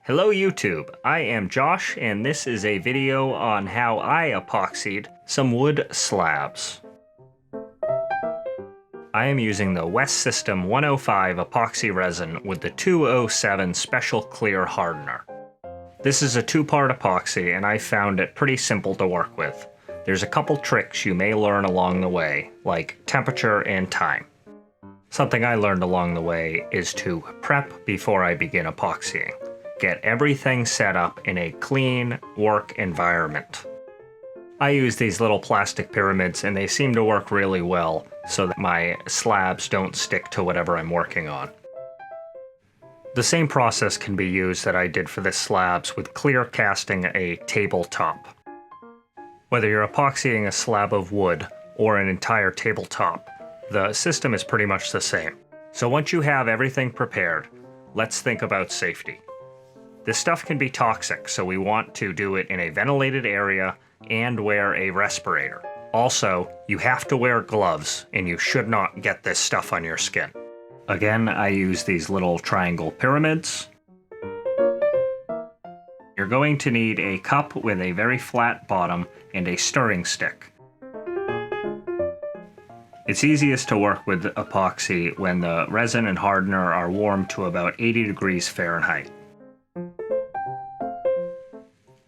Hello YouTube, I am Josh and this is a video on how I epoxied some wood slabs. I am using the West System 105 epoxy resin with the 207 Special Clear Hardener. This is a two-part epoxy and I found it pretty simple to work with. There's a couple tricks you may learn along the way, like temperature and time. Something I learned along the way is to prep before I begin epoxying. Get everything set up in a clean work environment. I use these little plastic pyramids and they seem to work really well so that my slabs don't stick to whatever I'm working on. The same process can be used that I did for the slabs with clear casting a tabletop. Whether you're epoxying a slab of wood or an entire tabletop, the system is pretty much the same. So once you have everything prepared, let's think about safety. This stuff can be toxic, so we want to do it in a ventilated area and wear a respirator. Also, you have to wear gloves and you should not get this stuff on your skin. Again, I use these little triangle pyramids. You're going to need a cup with a very flat bottom and a stirring stick. It's easiest to work with epoxy when the resin and hardener are warm to about 80 degrees Fahrenheit.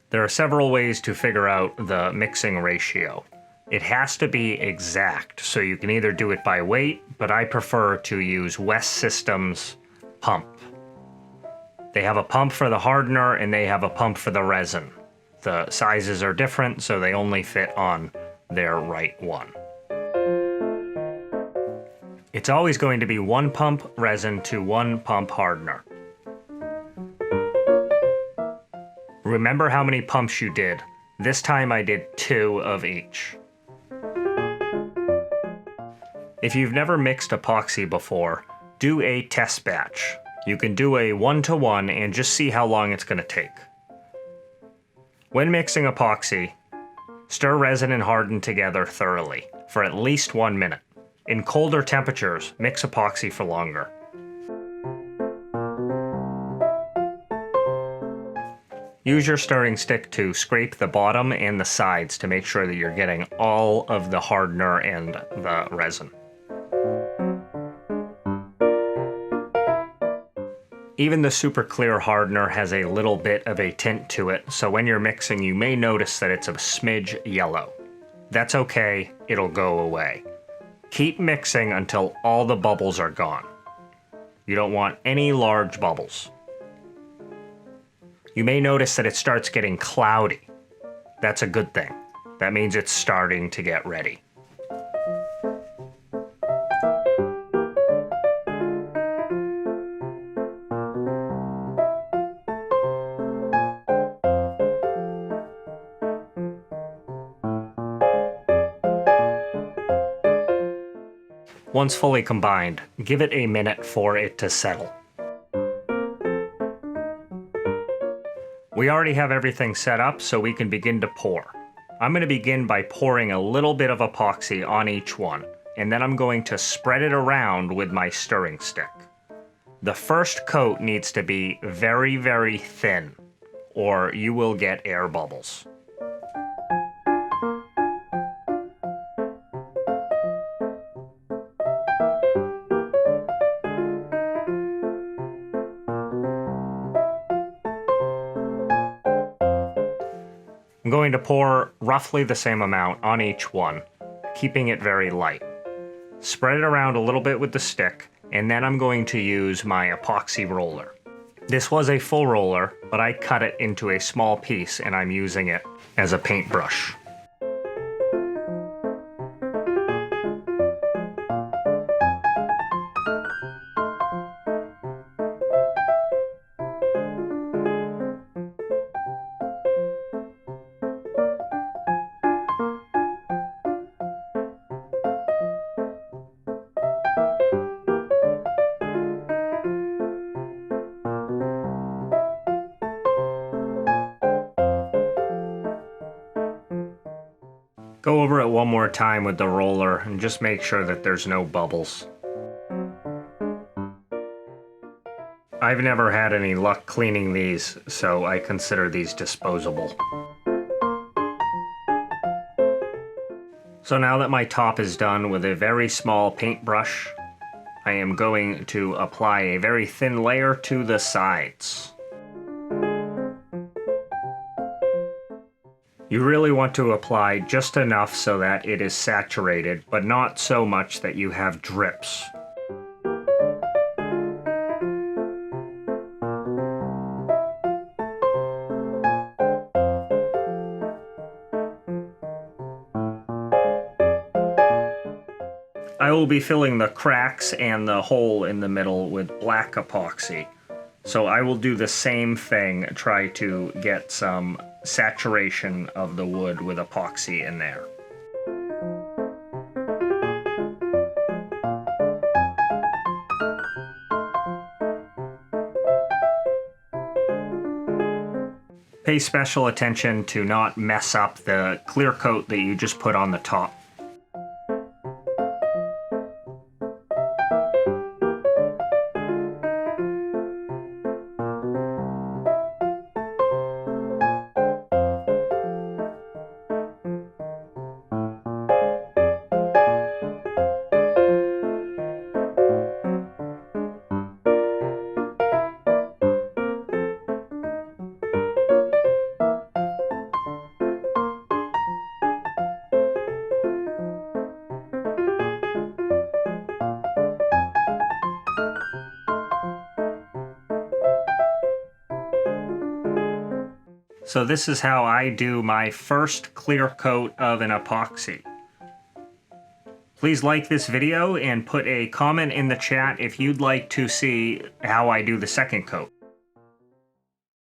There are several ways to figure out the mixing ratio. It has to be exact, so you can either do it by weight, but I prefer to use West System's pump. They have a pump for the hardener and they have a pump for the resin. The sizes are different, so they only fit on their right one. It's always going to be one pump resin to one pump hardener. Remember how many pumps you did. This time I did 2 of each. If you've never mixed epoxy before, do a test batch. You can do a 1-to-1 and just see how long it's going to take. When mixing epoxy, stir resin and harden together thoroughly for at least 1 minute. In colder temperatures, mix epoxy for longer. Use your stirring stick to scrape the bottom and the sides to make sure that you're getting all of the hardener and the resin. Even the super clear hardener has a little bit of a tint to it, so when you're mixing you may notice that it's a smidge yellow. That's okay, it'll go away. Keep mixing until all the bubbles are gone. You don't want any large bubbles. You may notice that it starts getting cloudy. That's a good thing. That means it's starting to get ready. Once fully combined, give it a minute for it to settle. We already have everything set up, so we can begin to pour. I'm going to begin by pouring a little bit of epoxy on each one, and then I'm going to spread it around with my stirring stick. The first coat needs to be very, very thin, or you will get air bubbles. I'm going to pour roughly the same amount on each one, keeping it very light. Spread it around a little bit with the stick, and then I'm going to use my epoxy roller. This was a full roller, but I cut it into a small piece and I'm using it as a paintbrush. Go over it one more time with the roller and just make sure that there's no bubbles. I've never had any luck cleaning these, so I consider these disposable. So now that my top is done with a very small paintbrush, I am going to apply a very thin layer to the sides. You really want to apply just enough so that it is saturated, but not so much that you have drips. I will be filling the cracks and the hole in the middle with black epoxy. So I will do the same thing, try to get some saturation of the wood with epoxy in there. Pay special attention to not mess up the clear coat that you just put on the top. So this is how I do my first clear coat of an epoxy. Please like this video and put a comment in the chat if you'd like to see how I do the second coat.